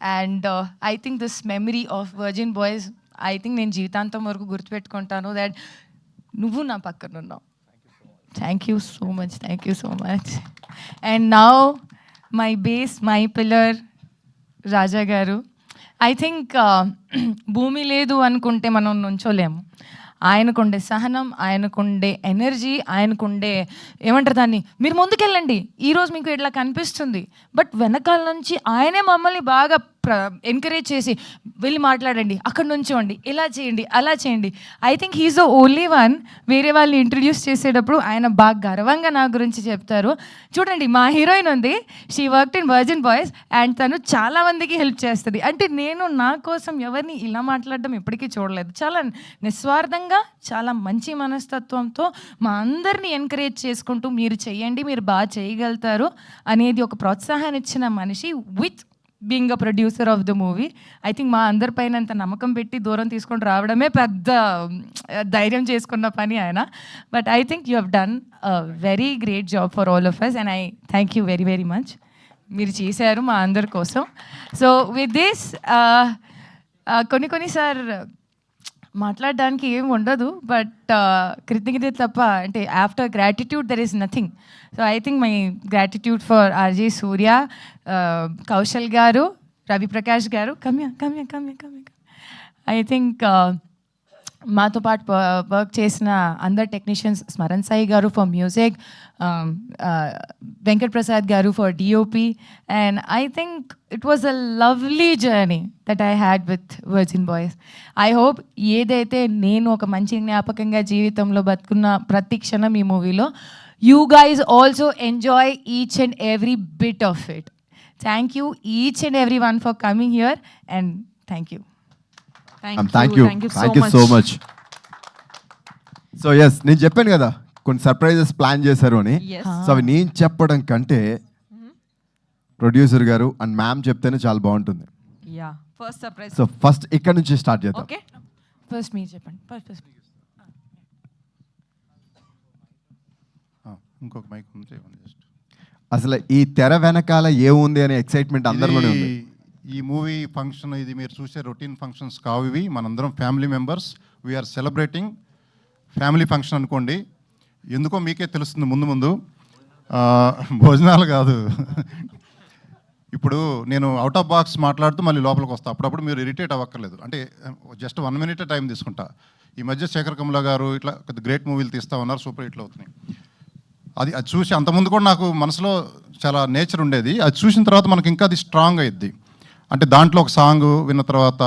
And I think this memory of Virgin Boys, I think నేను జీవితాంతం వరకు గుర్తుపెట్టుకుంటాను that నువ్వు నా పక్కన ఉన్నావు. Thank you so much. And now my base, my pillar, రాజా గారు. I think భూమి లేదు అనుకుంటే మనం నుంచోలేము. ఆయనకుండే సహనం, ఆయనకుండే ఎనర్జీ, ఆయనకుండే ఏమంటారు దాన్ని, మీరు ముందుకెళ్ళండి, ఈరోజు మీకు ఇట్లా కనిపిస్తుంది, బట్ వెనకాల నుంచి ఆయనే మమ్మల్ని బాగా ఎంకరేజ్ చేసి వెళ్ళి మాట్లాడండి, అక్కడ నుంచోండి, ఇలా చేయండి, అలా చేయండి. I think he's the only one. వేరే వాళ్ళని ఇంట్రడ్యూస్ చేసేటప్పుడు ఆయన బాగా గర్వంగా నా గురించి చెప్తారు. చూడండి, మా హీరోయిన్ ఉంది, she worked in virgin boys and తను చాలా మందికి హెల్ప్ చేస్తుంది. అంటే నేను నా కోసం ఎవరిని ఇలా మాట్లాడడం ఎప్పటికీ చూడలేదు. చాలా నిస్వార్థంగా, చాలా మంచి మనస్తత్వంతో మా అందరినీ ఎంకరేజ్ చేసుకుంటూ మీరు చెయ్యండి, మీరు బాగా చేయగలుగుతారు అనేది ఒక ప్రోత్సాహాన్ని ఇచ్చిన మనిషి with being a producer of the movie. I think మా అందరిపైన అంత నమ్మకం పెట్టి దూరం తీసుకొని రావడమే పెద్ద ధైర్యం చేసుకున్న పని ఆయన. But I think you have done a very great job for all of us and I thank you very very much. మీరు చేశారు మా అందరి కోసం. సో విత్ దిస్ కొన్నిసార్ మాట్లాడడానికి ఏం ఉండదు, బట్ కృతజ్ఞత తప్ప అంటే after gratitude there is nothing. So I think my gratitude for RJ Surya, Kaushal garu, Ravi Prakash గారు, కమ్య. ఐ థింక్ మాతో పాటు వర్క్ చేసిన అందరు టెక్నీషియన్స్, స్మరణ్ సాయి గారు ఫర్ మ్యూజిక్, వెంకట్ ప్రసాద్ గారు for DOP, and I think it was a lovely journey that I had with virgin boys. I hope ఏదైతే నేను ఒక మంచి జ్ఞాపకంగా జీవితంలో బతుకున్న ప్రతి క్షణం ఈ మూవీలో, you guys also enjoy each and every bit of it. Thank you each and every one for coming here and thank you. Thank you so much. So yes, నేను చెప్పాను కదా కొన్ని సర్ప్రైజెస్ ప్లాన్ చేశారు అని. సో అవి నేను చెప్పడం కంటే ప్రొడ్యూసర్ గారు అండ్ మ్యామ్ చెప్తేనే చాలా బాగుంటుంది. First surprise. సో ఫస్ట్ ఇక్కడ నుంచి స్టార్ట్ చేద్దాం. ఓకే, ఫస్ట్ మీరు చెప్పండి. ఫస్ట్ ఇంకొక మైక్ ఉంది. జస్ట్ అసలు ఈ తెర వెనకాల ఏముంది అనే ఎక్సైట్మెంట్ అందరిలోనే ఉంది. ఈ మూవీ ఫంక్షన్, ఇది మీరు చూసే రొటీన్ ఫంక్షన్స్ కావు ఇవి. మనందరం family members, we are celebrating family function అనుకోండి. ఎందుకో మీకే తెలుస్తుంది ముందు ముందు. భోజనాలు కాదు. ఇప్పుడు నేను అవుట్ ఆఫ్ బాక్స్ మాట్లాడుతూ మళ్ళీ లోపలికి వస్తాను. అప్పుడప్పుడు మీరు ఇరిటేట్ అవ్వక్కర్లేదు. అంటే జస్ట్ 1 minute టైం తీసుకుంటా. ఈ మధ్య శేఖర్ కమల గారు ఇట్లా కొద్ది గ్రేట్ మూవీలు తీస్తూ ఉన్నారు, సూపర్ హిట్లు అవుతున్నాయి. అది చూసి అంతకుముందు కూడా నాకు మనసులో చాలా నేచర్ ఉండేది. అది చూసిన తర్వాత మనకి ఇంకా అది స్ట్రాంగ్ అయ్యిద్ది. అంటే దాంట్లో ఒక సాంగ్ విన్న తర్వాత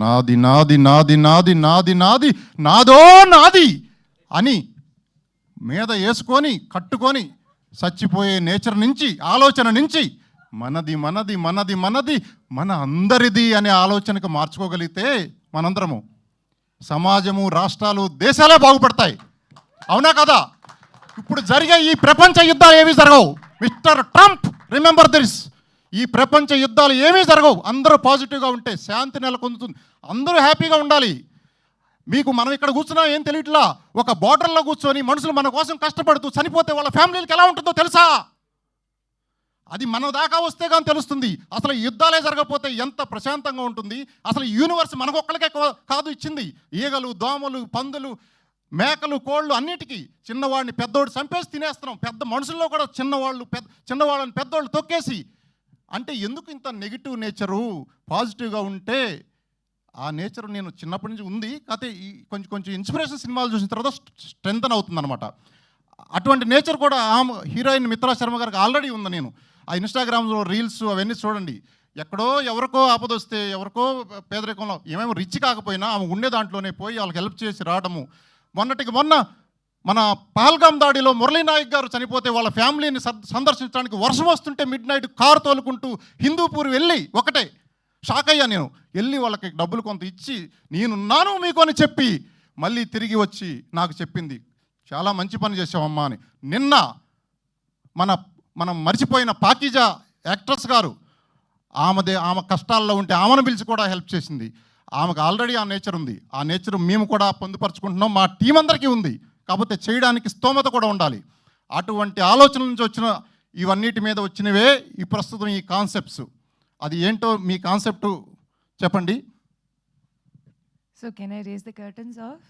నాది నాది నాది నాది నాది నాది నాదో నాది అని మీద వేసుకొని కట్టుకొని చచ్చిపోయే నేచర్ నుంచి, ఆలోచన నుంచి మనది మనది మనది మనది మన అందరిది అనే ఆలోచనకు మార్చుకోగలిగితే మనందరము సమాజము, రాష్ట్రాలు, దేశాలే బాగుపడతాయి. అవునా కదా? ఇప్పుడు జరిగే ఈ ప్రపంచ యుద్ధాలు ఏమీ జరగవు. Mister Trump, remember this. ఈ ప్రపంచ యుద్ధాలు ఏమీ జరగవు. అందరూ పాజిటివ్గా ఉంటే శాంతి నెలకొందుతుంది. అందరూ హ్యాపీగా ఉండాలి. మీకు మనం ఇక్కడ కూర్చున్నాం ఏం తెలియట్లా. ఒక బార్డర్లో కూర్చొని మనుషులు మన కోసం కష్టపడుతూ చనిపోతే వాళ్ళ ఫ్యామిలీలకు ఎలా ఉంటుందో తెలుసా? అది మన దాకా వస్తే కానీ తెలుస్తుంది. అసలు యుద్ధాలే జరగకపోతే ఎంత ప్రశాంతంగా ఉంటుంది. అసలు యూనివర్స్ మనకొక్కడికే కాదు ఇచ్చింది. ఈగలు, దోమలు, పందులు, మేకలు, కోళ్ళు అన్నిటికీ చిన్నవాడిని పెద్దోడు చంపేసి తినేస్తున్నాం. పెద్ద మనుషుల్లో కూడా చిన్నవాళ్ళని పెద్దోళ్ళు తొక్కేసి. అంటే ఎందుకు ఇంత నెగిటివ్ నేచరు? పాజిటివ్గా ఉంటే ఆ నేచర్ నేను చిన్నప్పటి నుంచి ఉంది. కాకపోతే ఈ కొంచెం ఇన్స్పిరేషన్ సినిమాలు చూసిన తర్వాత స్ట్రెంగ్తన్ అవుతుంది అనమాట. అటువంటి నేచర్ కూడా హీరోయిన్ మిత్రా శర్మ గారికి ఆల్రెడీ ఉంది. నేను ఆ ఇన్స్టాగ్రామ్లో రీల్స్ అవన్నీ చూడండి. ఎక్కడో ఎవరికో ఆపదొస్తే, ఎవరికో పేదరికంలో ఏమేమి రిచ్ కాకపోయినా ఆమె ఉండే దాంట్లోనే పోయి వాళ్ళకి హెల్ప్ చేసి రావడము. మొన్న మన పహల్గామ్ దాడిలో మురళీనాయక్ గారు చనిపోతే వాళ్ళ ఫ్యామిలీని సందర్శించడానికి వర్షం వస్తుంటే మిడ్ నైట్ కారు తోలుకుంటూ హిందూపూర్ వెళ్ళి ఒకటే షాక్ అయ్యా నేను. వెళ్ళి వాళ్ళకి డబ్బులు కొంత ఇచ్చి నేనున్నాను మీకు అని చెప్పి మళ్ళీ తిరిగి వచ్చి నాకు చెప్పింది, చాలా మంచి పని చేసావమ్మా అని. నిన్న మనం మర్చిపోయిన పాకీజా యాక్ట్రెస్ గారు ఆమె కష్టాల్లో ఉంటే ఆమెను పిలిచి కూడా హెల్ప్ చేసింది. ఆమెకు ఆల్రెడీ ఆ నేచర్ ఉంది. ఆ నేచర్ మేము కూడా పొందుపరుచుకుంటున్నాం. మా టీం అందరికీ ఉంది. కాకపోతే చేయడానికి స్తోమత కూడా ఉండాలి. అటువంటి ఆలోచన నుంచి వచ్చిన ఇవన్నిటి మీద వచ్చినవే ఈ ప్రస్తుతం ఈ కాన్సెప్ట్స్. అది ఏంటో మీ కాన్సెప్ట్ చెప్పండి. So can I raise the curtains off?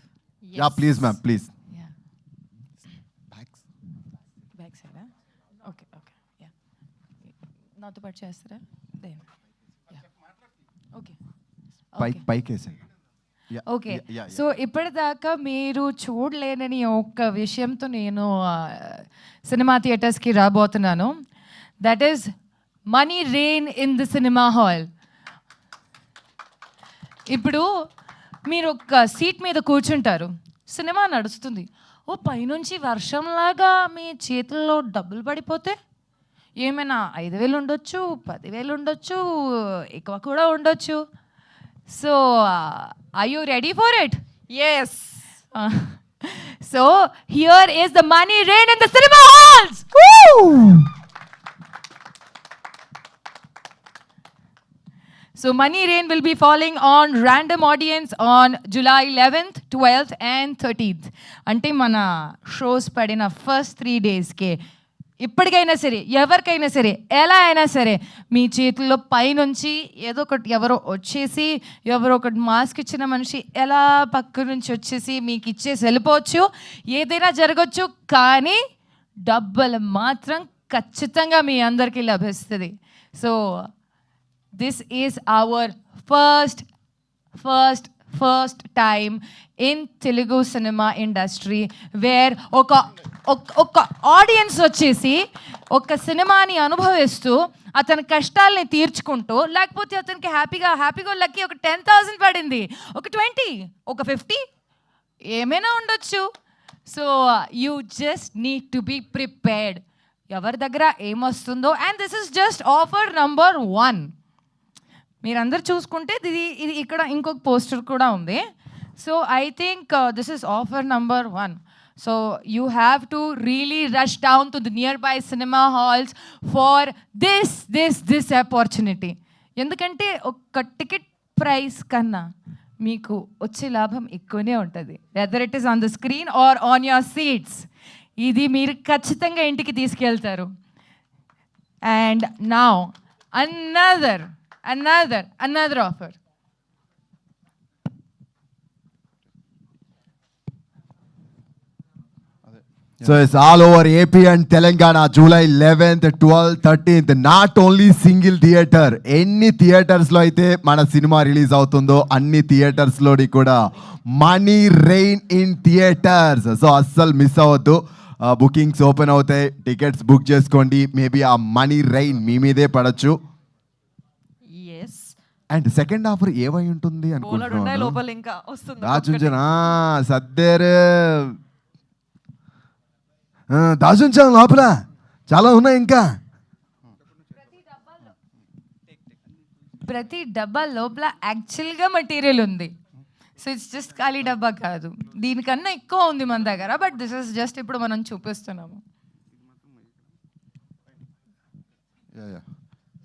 Yeah please ma'am, please. Yeah, back side. Okay, yeah, నాతో పాటు చేస్తారా? ఓకే, పైకి వేసాను. ఓకే. సో ఇప్పటిదాకా మీరు చూడలేనని ఒక విషయంతో నేను సినిమా థియేటర్స్కి రాబోతున్నాను. That is money rain in the cinema hall. ఇప్పుడు మీరు ఒక సీట్ మీద కూర్చుంటారు, సినిమా నడుస్తుంది. ఓ పైనుంచి వర్షంలాగా మీ చేతుల్లో డబ్బులు పడిపోతే ఏమైనా 5,000 ఉండొచ్చు, 10,000 ఉండొచ్చు, ఎక్కువ కూడా ఉండొచ్చు. So, are you ready for it? Yes. So, here is the money rain in the cinema halls. Woo! So Money Rain will be falling on random audience on July 11th, 12th and 13th. అంటే మన shows పడిన first 3 డేస్కే ఇప్పటికైనా సరే ఎవరికైనా సరే ఎలా అయినా సరే మీ చేతుల్లో పైనుంచి ఏదో ఒకటి ఎవరో వచ్చేసి ఎవరో ఒకటి మాస్క్ ఇచ్చిన మనిషి ఎలా పక్క నుంచి వచ్చేసి మీకు ఇచ్చేసి వెళ్ళిపోవచ్చు, ఏదైనా జరగచ్చు, కానీ డబ్బులు మాత్రం ఖచ్చితంగా మీ అందరికీ లభిస్తుంది. So this is our first time in Telugu cinema industry where ఒక ఆడియన్స్ వచ్చేసి ఒక సినిమాని అనుభవిస్తూ అతని కష్టాలని తీర్చుకుంటూ, లేకపోతే అతనికి హ్యాపీగా లక్కి ఒక 10,000 పడింది, ఒక 20, ఒక 50 ఏమైనా ఉండొచ్చు. So you just need to be prepared. ఎవరి దగ్గర ఏమొస్తుందో, and this is just offer number 1. మీరందరూ చూసుకుంటే ఇది ఇక్కడ ఇంకొక పోస్టర్ కూడా ఉంది. So I think this is offer number 1. So you have to really rush down to the nearby cinema halls for this opportunity. ఎందుకంటే ఒక టికెట్ ప్రైస్ కన్నా మీకు వచ్చే లాభం ఎక్కువనే ఉంటుంది, whether it is on the screen or on your seats. ఇది మీరు ఖచ్చితంగా ఇంటికి తీసుకెళ్తారు. And now another offer. So it's all over AP and Telangana, July 11th, 12th, 13th. Not only single theater, ఎన్ని థియేటర్స్లో అయితే మన సినిమా రిలీజ్ అవుతుందో అన్ని థియేటర్స్లోని కూడా money rain in theatres. So అస్సలు మిస్ అవ్వద్దు. బుకింగ్స్ ఓపెన్ అవుతాయి, టికెట్స్ బుక్ చేసుకోండి. మేబీ ఆ మనీ రెయిన్ మీ మీదే పడచ్చు. అండ్ సెకండ్ ఆఫర్ ఏమై ఉంటుంది అనుకుంటున్నాను. లోపల ఇంకా వస్తుంది దాచుంచనా సర్దేరు దాచుంచాం లోపల చాలా ఉన్నాయి ఇంకా. ప్రతి డబ్బా లోపల యాక్చువల్గా మెటీరియల్ ఉంది. సో ఇట్స్ జస్ట్ ఖాళీ డబ్బా కాదు, దీనికన్నా ఎక్కువ ఉంది మన దగ్గర. బట్ దిస్ ఇస్ జస్ట్ ఇప్పుడు మనం చూపిస్తున్నాము.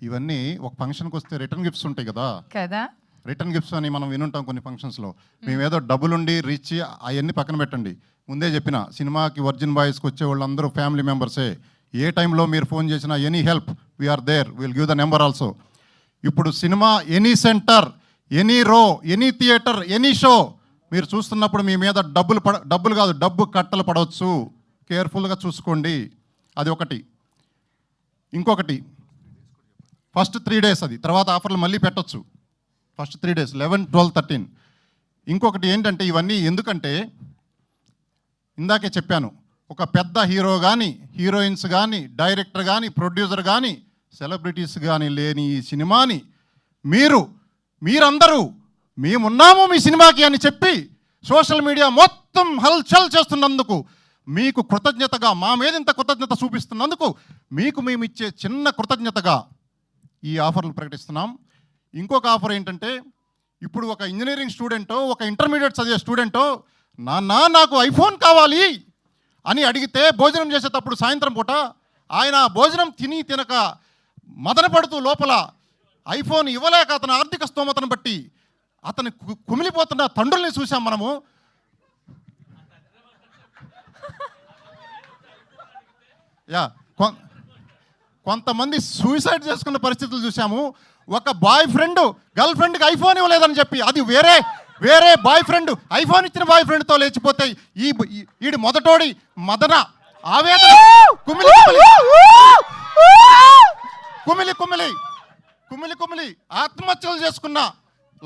ఇవన్నీ ఒక ఫంక్షన్కి వస్తే రిటర్న్ గిఫ్ట్స్ ఉంటాయి కదా. రిటర్న్ గిఫ్ట్స్ అని మనం వినుంటాం కొన్ని ఫంక్షన్స్లో. మేము ఏదో డబ్బులుండి రిచ్ అవన్నీ పక్కన పెట్టండి. ముందే చెప్పిన సినిమాకి వర్జిన్ బాయ్స్కి వచ్చే వాళ్ళందరూ ఫ్యామిలీ మెంబర్సే. ఏ టైంలో మీరు ఫోన్ చేసినా any help we are there, will give the number also. ఇప్పుడు cinema any centre, any row, any theatre, any show మీరు చూస్తున్నప్పుడు మీ మీద డబ్బులు కాదు డబ్బు కట్టలు పడవచ్చు. కేర్ఫుల్గా చూసుకోండి. అది ఒకటి. ఇంకొకటి, ఫస్ట్ 3 days అది, తర్వాత ఆఫర్లు మళ్ళీ పెట్టచ్చు. First 3 days 11, 12, 13. ఇంకొకటి ఏంటంటే ఇవన్నీ ఎందుకంటే ఇందాకే చెప్పాను, ఒక పెద్ద హీరో కానీ, హీరోయిన్స్ కానీ, డైరెక్టర్ కానీ, ప్రొడ్యూసర్ కానీ, సెలబ్రిటీస్ కానీ లేని ఈ సినిమాని మీరందరూ మేమున్నాము మీ సినిమాకి అని చెప్పి సోషల్ మీడియా మొత్తం హల్చల్ చేస్తున్నందుకు మీకు కృతజ్ఞతగా, మా మీద ఇంత కృతజ్ఞత చూపిస్తున్నందుకు మీకు మేము ఇచ్చే చిన్న కృతజ్ఞతగా ఈ ఆఫర్లు ప్రకటిస్తున్నాం. ఇంకొక ఆఫర్ ఏంటంటే, ఇప్పుడు ఒక ఇంజనీరింగ్ స్టూడెంటో, ఒక ఇంటర్మీడియట్ చదివే స్టూడెంటో నాకు ఐఫోన్ కావాలి అని అడిగితే భోజనం చేసేటప్పుడు సాయంత్రం పూట ఆయన భోజనం తినక మదన పడుతూ లోపల ఐఫోన్ ఇవ్వలేక అతని ఆర్థిక స్తోమతను బట్టి అతను కుమిలిపోతున్న తండ్రుల్ని చూసాం మనము. కొంతమంది సూసైడ్ చేసుకున్న పరిస్థితులు చూసాము. ఒక బాయ్ ఫ్రెండ్ గర్ల్ ఫ్రెండ్కి ఐఫోన్ ఇవ్వలేదని చెప్పి, అది వేరే బాయ్ ఫ్రెండ్ ఐఫోన్ ఇచ్చిన బాయ్ ఫ్రెండ్తో లేచిపోతే ఈడి మొదటోడి మదన ఆవేదన కుమిలి ఆత్మహత్యలు చేసుకున్న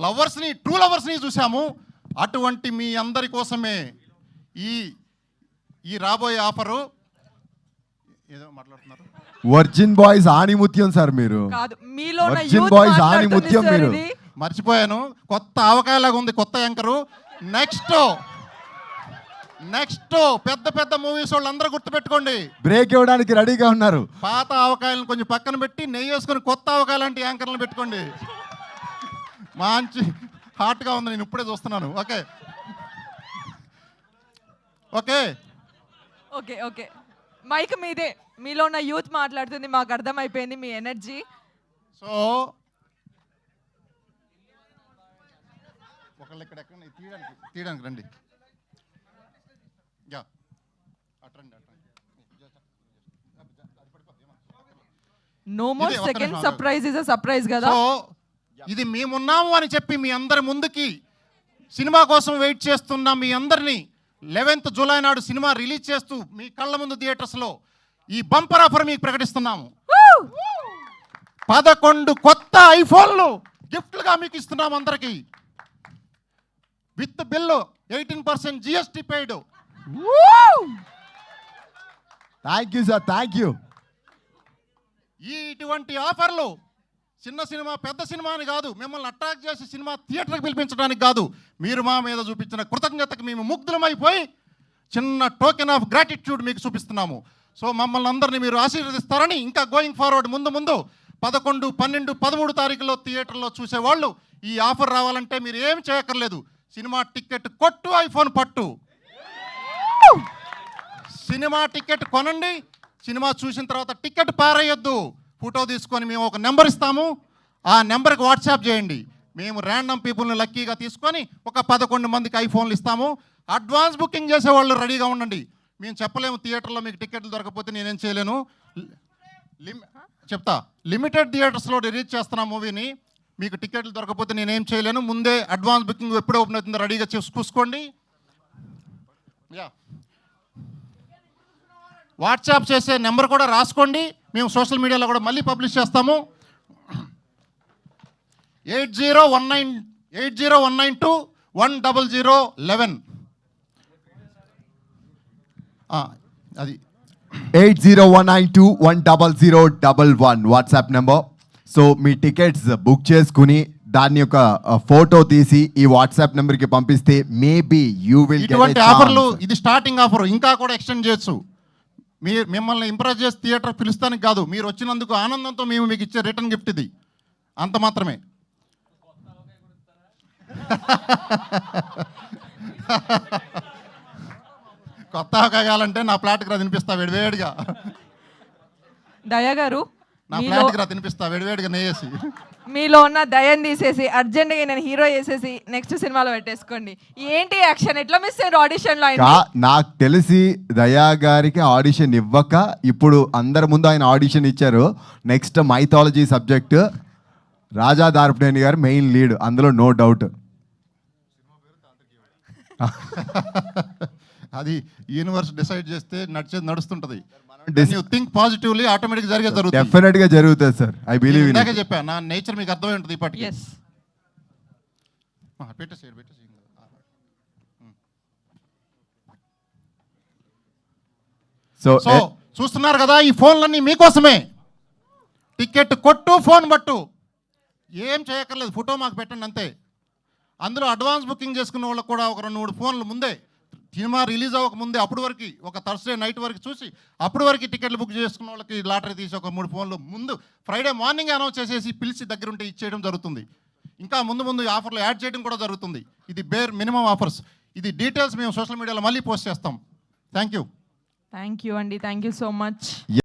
లవర్స్ని, ట్రూ లవర్స్ని చూసాము. అటువంటి మీ అందరి కోసమే ఈ రాబోయే ఆఫరు. ఏదో మాట్లాడుతున్నారు. వర్జిన్ బాయ్స్ ఆణిముత్యం సార్ మీరు. వర్జిన్ బాయ్స్ ఆణిముత్యం మీరు. మర్చిపోయాను, కొత్త ఆవకాయలాగా ఉంది కొత్త యాంకరు. నెక్స్ట్ పెద్ద మూవీస్ వాళ్ళు అందరూ గుర్తుపెట్టుకోండి, బ్రేక్ ఇవ్వడానికి రెడీగా ఉన్నారు. పాత ఆవకాయలను కొంచెం పక్కన పెట్టి నెయ్యి వేసుకొని కొత్త ఆవకాయ లాంటి యాంకర్లను పెట్టుకోండి. మంచి హాట్గా ఉంది, నేను ఇప్పుడే చూస్తున్నాను. ఓకే మైక్ మీదే, మీలో ఉన్న యూత్ మాట్లాడుతుంది, మాకు అర్థమైపోయింది మీ ఎనర్జీ. సో ఒకళ్ళు ఇక్కడ ఎక్కడ తీయడానికి రండి. యా అట్రండి. నో మోర్ ఇది ఒక్క సెకండ్ నిమిషం సర్ప్రైజ్ ఇస్ అ సర్ప్రైజ్ కదా. సో ఇది మేమున్నాము అని చెప్పి మీ అందరి ముందుకి సినిమా కోసం వెయిట్ చేస్తున్న మీ అందరినీ 11th జూలై నాడు సినిమా రిలీజ్ చేస్తూ మీ కళ్ళ ముందు థియేటర్స్లో ఈ బంపర్ ఆఫర్ మీకు ప్రకటిస్తున్నాము. 11 కొత్త ఐఫోన్లు గిఫ్ట్లుగా మీకు ఇస్తున్నాము అందరికీ. With bill 18% GST paid. Thank you sir, thank you. ఇటువంటి ఆఫర్లు చిన్న సినిమా పెద్ద సినిమా అని కాదు, మిమ్మల్ని అట్రాక్ట్ చేసి సినిమా థియేటర్కి పిలిపించడానికి కాదు, మీరు మా మీద చూపించిన కృతజ్ఞతకు మేము ముగ్ధులమైపోయి చిన్న టోకెన్ ఆఫ్ గ్రాటిట్యూడ్ మీకు చూపిస్తున్నాము. సో మమ్మల్ని అందరినీ మీరు ఆశీర్వదిస్తారని, ఇంకా గోయింగ్ ఫార్వర్డ్ ముందు 11, 12, 13 తారీఖులో థియేటర్లో చూసేవాళ్ళు ఈ ఆఫర్ రావాలంటే మీరు ఏం చేయక్కర్లేదు. సినిమా టికెట్ కొట్టు, ఐఫోన్ పట్టు. సినిమా టికెట్ కొనండి, సినిమా చూసిన తర్వాత టికెట్ పారేయొద్దు, ఫోటో తీసుకొని మేము ఒక నెంబర్ ఇస్తాము, ఆ నెంబర్కి వాట్సాప్ చేయండి. మేము ర్యాండమ్ పీపుల్ని లక్కీగా తీసుకొని ఒక 11 మందికి ఐఫోన్లు ఇస్తాము. అడ్వాన్స్ బుకింగ్ చేసేవాళ్ళు రెడీగా ఉండండి. మేము చెప్పలేము థియేటర్లో మీకు టికెట్లు దొరకకపోతే నేనేం చేయలేను. చెప్తా, లిమిటెడ్ థియేటర్స్లో రిలీజ్ చేస్తున్నాం మూవీని. మీకు టికెట్లు దొరకకపోతే నేనేం చేయలేను. ముందే అడ్వాన్స్ బుకింగ్ ఎప్పుడు ఓపెన్ అవుతుందో రెడీగా చూసుకోండి. యా, వాట్సాప్ చేసే నెంబర్ కూడా రాసుకోండి, మేము సోషల్ మీడియాలో కూడా మళ్ళీ పబ్లిష్ చేస్తాము. 8019210011. అది 8019210011 వాట్సాప్ నెంబర్. సో మీ టికెట్స్ బుక్ చేసుకుని దాని యొక్క ఫోటో తీసి ఈ వాట్సాప్ నెంబర్కి పంపిస్తే మేబీ యూ విల్ ఇటువంటి ఆఫర్లు, ఇది స్టార్టింగ్ ఆఫర్, ఇంకా కూడా ఎక్స్టెండ్ చేయొచ్చు. మిమ్మల్ని ఇంప్రెస్ చేసి థియేటర్ పిలుస్తానికి కాదు, మీరు వచ్చినందుకు ఆనందంతో మేము మీకు ఇచ్చే రిటర్న్ గిఫ్ట్ ఇది, అంత మాత్రమే. కొత్త కావాలంటే నా ప్లాట్కి రా తినిపిస్తా వేడివేడిగా. దయా గారు, నా ప్లాట్కి రా తినిపిస్తా వేడివేడిగా నెయ్యేసి. మీలో ఉన్న దయని తీసేసి అర్జెంట్గా నేను హీరో చేసేసి నెక్స్ట్ సినిమాలో పెట్టేసుకోండి. ఏంటి యాక్షన్, ఎట్లా మిస్ అయ్యారు ఆడిషన్లో? నాకు తెలిసి దయా గారికి ఆడిషన్ ఇవ్వక ఇప్పుడు అందరి ముందు ఆయన ఆడిషన్ ఇచ్చారు. నెక్స్ట్ మైథాలజీ సబ్జెక్ట్ రాజా దార్పనేని గారు మెయిన్ లీడ్, అందులో నో డౌట్. అది యూనివర్స్ డిసైడ్ చేస్తే నడుస్తుంటది. థింక్ పాజిటివ్లీ, ఆటోమేటిక్ జరిగే జరుగుతుంది. డెఫినెట్ గా జరుగుతుంది సార్, ఐ బిలీవ్. ఇందాక చెప్పా, నా నేచర్ మీకు అర్థమై ఉంటుంది ఇప్పటికి. ఎస్, పెట్టేసి. సో సో చూస్తున్నారు కదా, ఈ ఫోన్లన్నీ మీకోసమే. టికెట్ కొట్టు, ఫోన్ పట్టు, ఏం చేయక్కర్లేదు, ఫోటో మాకు పెట్టండి అంతే. అందులో అడ్వాన్స్ బుకింగ్ చేసుకున్న వాళ్ళకి కూడా ఒక 2-3 ఫోన్లు ముందే, సినిమా రిలీజ్ అవ్వక ముందే, అప్పుడు వరకు ఒక థర్స్డే నైట్ వరకు చూసి అప్పుడు వరకు టికెట్లు బుక్ చేసుకున్న వాళ్ళకి లాటరీ తీసి ఒక 3 ఫోన్లు ముందు ఫ్రైడే మార్నింగ్ అనౌన్స్ చేసేసి పిలిచి దగ్గరుంటే ఇచ్చేయడం జరుగుతుంది. ఇంకా ముందు ఈ ఆఫర్లు యాడ్ చేయడం కూడా జరుగుతుంది. ఇది బేర్ మినిమం ఆఫర్స్. ఇది డీటెయిల్స్ మేము సోషల్ మీడియాలో మళ్ళీ పోస్ట్ చేస్తాం. థ్యాంక్ యూ అండి, థ్యాంక్ యూ సో మచ్.